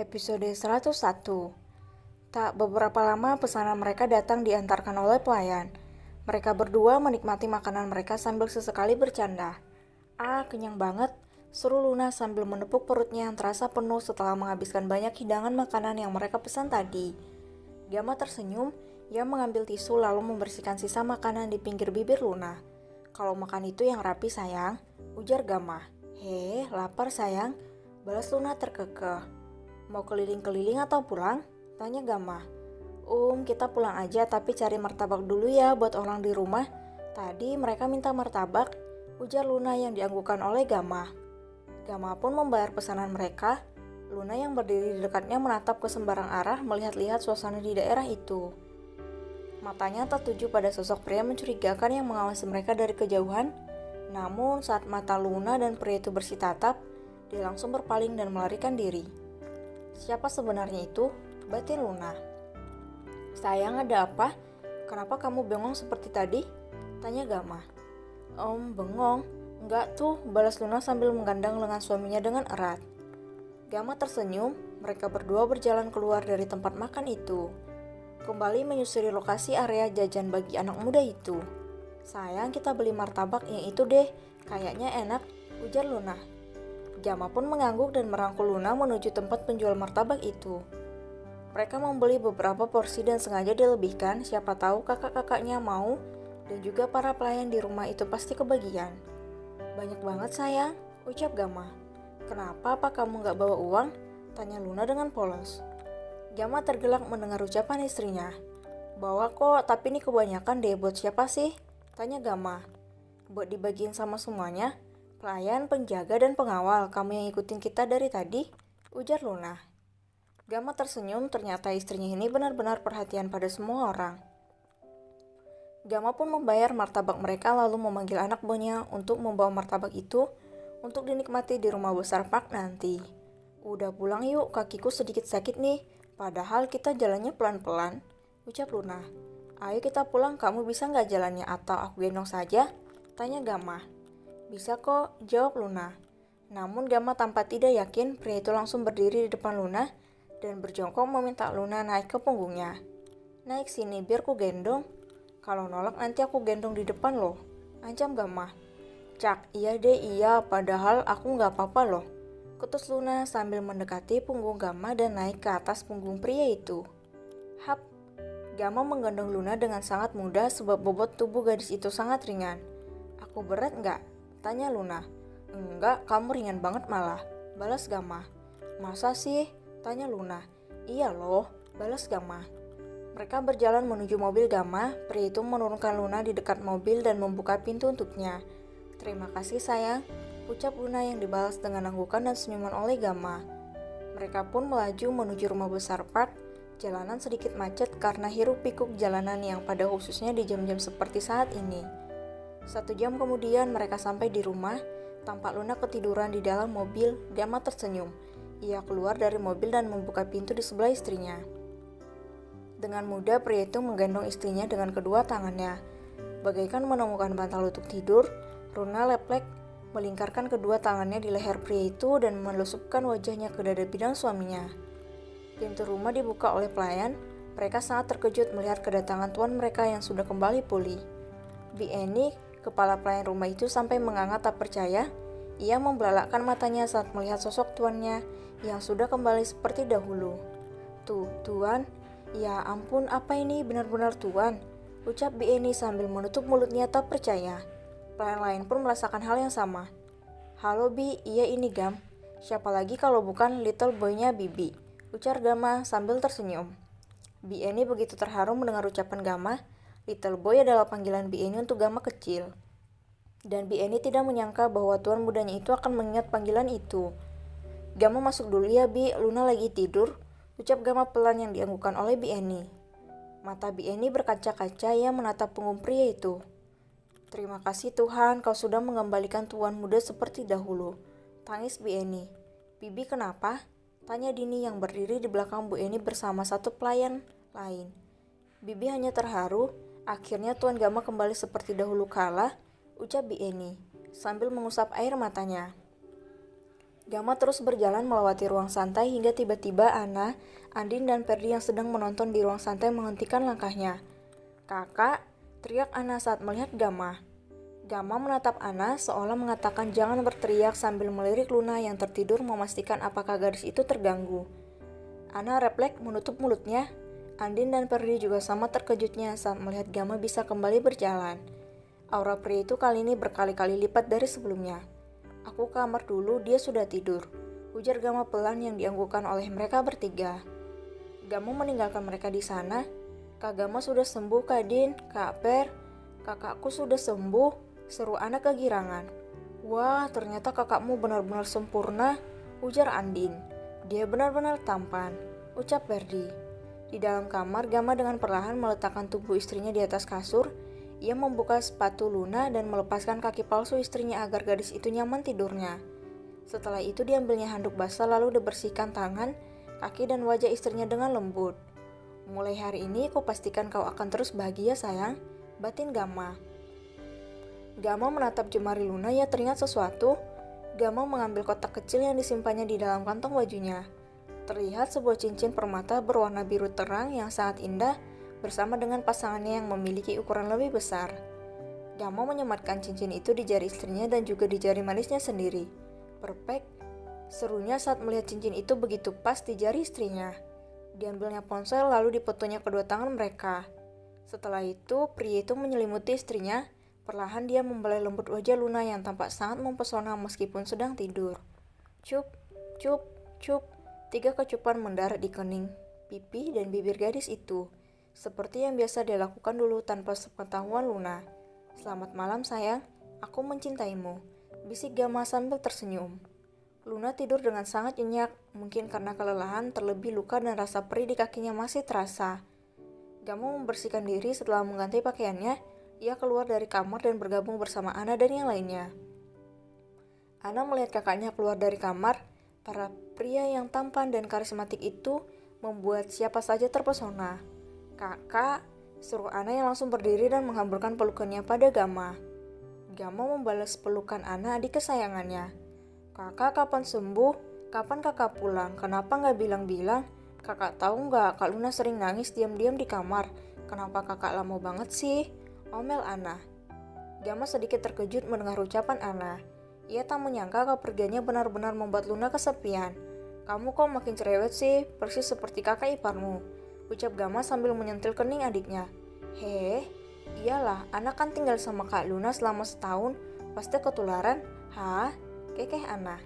Episode 101. Tak beberapa lama pesanan mereka datang diantarkan oleh pelayan. Mereka berdua menikmati makanan mereka sambil sesekali bercanda. "Ah, kenyang banget," seru Luna sambil menepuk perutnya yang terasa penuh setelah menghabiskan banyak hidangan makanan yang mereka pesan tadi. Gamma tersenyum, ia mengambil tisu lalu membersihkan sisa makanan di pinggir bibir Luna. "Kalau makan itu yang rapi sayang," ujar Gamma. Lapar sayang," balas Luna terkekeh. "Mau keliling-keliling atau pulang?" tanya Gamma. Kita pulang aja tapi cari martabak dulu ya buat orang di rumah. Tadi mereka minta martabak," ujar Luna yang dianggukkan oleh Gamma. Gamma pun membayar pesanan mereka. Luna yang berdiri di dekatnya menatap ke sembarang arah melihat-lihat suasana di daerah itu. Matanya tertuju pada sosok pria mencurigakan yang mengawasi mereka dari kejauhan. Namun saat mata Luna dan pria itu bersitatap, dia langsung berpaling dan melarikan diri. Siapa sebenarnya itu? Batin Luna. "Sayang, ada apa? Kenapa kamu bengong seperti tadi?" tanya Gamma. Bengong? Enggak tuh," balas Luna sambil menggandang lengan suaminya dengan erat. Gamma tersenyum, mereka berdua berjalan keluar dari tempat makan itu. Kembali menyusuri lokasi area jajan bagi anak muda itu. "Sayang, kita beli martabak yang itu deh, kayaknya enak," ujar Luna. Gamma pun mengangguk dan merangkul Luna menuju tempat penjual martabak itu. Mereka membeli beberapa porsi dan sengaja dilebihkan, siapa tahu kakak-kakaknya mau, dan juga para pelayan di rumah itu pasti kebagian. "Banyak banget sayang," ucap Gamma. "Kenapa, apa kamu gak bawa uang?" tanya Luna dengan polos. Gamma tergelak mendengar ucapan istrinya. "Bawa kok, tapi ini kebanyakan deh, buat siapa sih?" tanya Gamma. "Buat dibagiin sama semuanya, pelayan, penjaga, dan pengawal, kamu yang ikutin kita dari tadi," ujar Luna. Gamma tersenyum, ternyata istrinya ini benar-benar perhatian pada semua orang. Gamma pun membayar martabak mereka lalu memanggil anak buahnya untuk membawa martabak itu untuk dinikmati di rumah besar Park nanti. "Udah pulang yuk, kakiku sedikit sakit nih, padahal kita jalannya pelan-pelan," ucap Luna. "Ayo kita pulang, kamu bisa nggak jalannya atau aku gendong saja?" tanya Gamma. "Bisa kok," jawab Luna. Namun Gamma tampak tidak yakin, pria itu langsung berdiri di depan Luna dan berjongkok meminta Luna naik ke punggungnya. "Naik sini biar ku gendong. Kalau nolak nanti aku gendong di depan loh," ancam Gamma. "Cak, iya deh iya, padahal aku nggak apa-apa loh," ketus Luna sambil mendekati punggung Gamma dan naik ke atas punggung pria itu. Hap, Gamma menggendong Luna dengan sangat mudah sebab bobot tubuh gadis itu sangat ringan. "Aku berat nggak?" tanya Luna. "Enggak, kamu ringan banget malah," balas Gamma. "Masa sih?" tanya Luna. "Iya loh," balas Gamma. Mereka berjalan menuju mobil Gamma. Pria itu menurunkan Luna di dekat mobil dan membuka pintu untuknya. "Terima kasih sayang," ucap Luna yang dibalas dengan anggukan dan senyuman oleh Gamma. Mereka pun melaju menuju rumah besar Park. Jalanan sedikit macet karena hiruk pikuk jalanan yang pada khususnya di jam-jam seperti saat ini. 1 jam kemudian mereka sampai di rumah. Tampak Luna ketiduran di dalam mobil. Gamma tersenyum. Ia keluar dari mobil dan membuka pintu di sebelah istrinya. Dengan mudah pria itu menggendong istrinya dengan kedua tangannya. Bagaikan menemukan bantal untuk tidur, Luna leplek melingkarkan kedua tangannya di leher pria itu dan melusupkan wajahnya ke dada bidang suaminya. Pintu rumah dibuka oleh pelayan. Mereka sangat terkejut melihat kedatangan tuan mereka yang sudah kembali pulih. Bi Eni, kepala pelayan rumah itu sampai menganga tak percaya. Ia membelalakkan matanya saat melihat sosok tuannya yang sudah kembali seperti dahulu. Tuan, ya ampun, apa ini benar-benar tuan?" ucap Bi Eni sambil menutup mulutnya tak percaya. Pelayan lain pun merasakan hal yang sama. "Halo Bi, iya ini Gam. Siapa lagi kalau bukan little boy-nya Bibi," ujar Gamma sambil tersenyum. Bi Eni begitu terharu mendengar ucapan Gamma. Little boy adalah panggilan Bi Eni untuk Gamma kecil. Dan Bi Eni tidak menyangka bahwa tuan mudanya itu akan mengingat panggilan itu. "Gamma masuk dulu ya Bi, Luna lagi tidur," ucap Gamma pelan yang dianggukkan oleh Bi Eni. Mata Bi Eni berkaca-kaca, ia menatap punggung pria itu. "Terima kasih Tuhan, kau sudah mengembalikan tuan muda seperti dahulu," tangis Bi Eni. "Bibi kenapa?" tanya Dini yang berdiri di belakang Bu Eni bersama satu pelayan lain. "Bibi hanya terharu, akhirnya Tuan Gamma kembali seperti dahulu kala," ucap Bi Eni, sambil mengusap air matanya. Gama terus berjalan melewati ruang santai hingga tiba-tiba Ana, Andin, dan Ferdi yang sedang menonton di ruang santai menghentikan langkahnya. "Kakak!" teriak Ana saat melihat Gama. Gama menatap Ana seolah mengatakan jangan berteriak sambil melirik Luna yang tertidur memastikan apakah gadis itu terganggu. Ana refleks menutup mulutnya. Andin dan Ferdi juga sama terkejutnya saat melihat Gama bisa kembali berjalan. Aura pria itu kali ini berkali-kali lipat dari sebelumnya. "Aku ke kamar dulu, dia sudah tidur," ujar Gama pelan yang dianggukkan oleh mereka bertiga. Gama meninggalkan mereka di sana. "Kak Gama sudah sembuh, Kak Din, Kak Per. Kakakku sudah sembuh," seru Ana kegirangan. "Wah, ternyata kakakmu benar-benar sempurna," ujar Andin. "Dia benar-benar tampan," ucap Ferdi. Di dalam kamar, Gama dengan perlahan meletakkan tubuh istrinya di atas kasur. Ia membuka sepatu Luna dan melepaskan kaki palsu istrinya agar gadis itu nyaman tidurnya. Setelah itu diambilnya handuk basah lalu dibersihkan tangan, kaki dan wajah istrinya dengan lembut. "Mulai hari ini aku pastikan kau akan terus bahagia sayang," batin Gama. Gama menatap jemari Luna, ia teringat sesuatu. Gama mengambil kotak kecil yang disimpannya di dalam kantong bajunya. Terlihat sebuah cincin permata berwarna biru terang yang sangat indah bersama dengan pasangannya yang memiliki ukuran lebih besar. Gama menyematkan cincin itu di jari istrinya dan juga di jari manisnya sendiri. "Perfect," serunya saat melihat cincin itu begitu pas di jari istrinya. Diambilnya ponsel lalu dipetunya kedua tangan mereka. Setelah itu, pria itu menyelimuti istrinya. Perlahan dia membelai lembut wajah Luna yang tampak sangat mempesona meskipun sedang tidur. Cup, cup, cup. 3 kecupan mendarat di kening, pipi, dan bibir gadis itu. Seperti yang biasa dia lakukan dulu tanpa sepengetahuan Luna. "Selamat malam sayang, aku mencintaimu," bisik Gama sambil tersenyum. Luna tidur dengan sangat nyenyak, mungkin karena kelelahan terlebih luka dan rasa perih di kakinya masih terasa. Gama membersihkan diri setelah mengganti pakaiannya. Ia keluar dari kamar dan bergabung bersama Ana dan yang lainnya. Ana melihat kakaknya keluar dari kamar. Para pria yang tampan dan karismatik itu membuat siapa saja terpesona. "Kakak," seru Ana yang langsung berdiri dan menghamburkan pelukannya pada Gama. Gama membalas pelukan Ana, adik kesayangannya. "Kakak kapan sembuh? Kapan kakak pulang? Kenapa nggak bilang-bilang? Kakak tahu nggak Kak Luna sering nangis diam-diam di kamar. Kenapa kakak lama banget sih?" omel Ana. Gama sedikit terkejut mendengar ucapan Ana. Ia tak menyangka kepergiannya benar-benar membuat Luna kesepian. "Kamu kok makin cerewet sih, persis seperti kakak iparmu," ucap Gama sambil menyentil kening adiknya. Iyalah, anak kan tinggal sama Kak Luna selama setahun, pasti ketularan." "Hah?" kekeh Ana.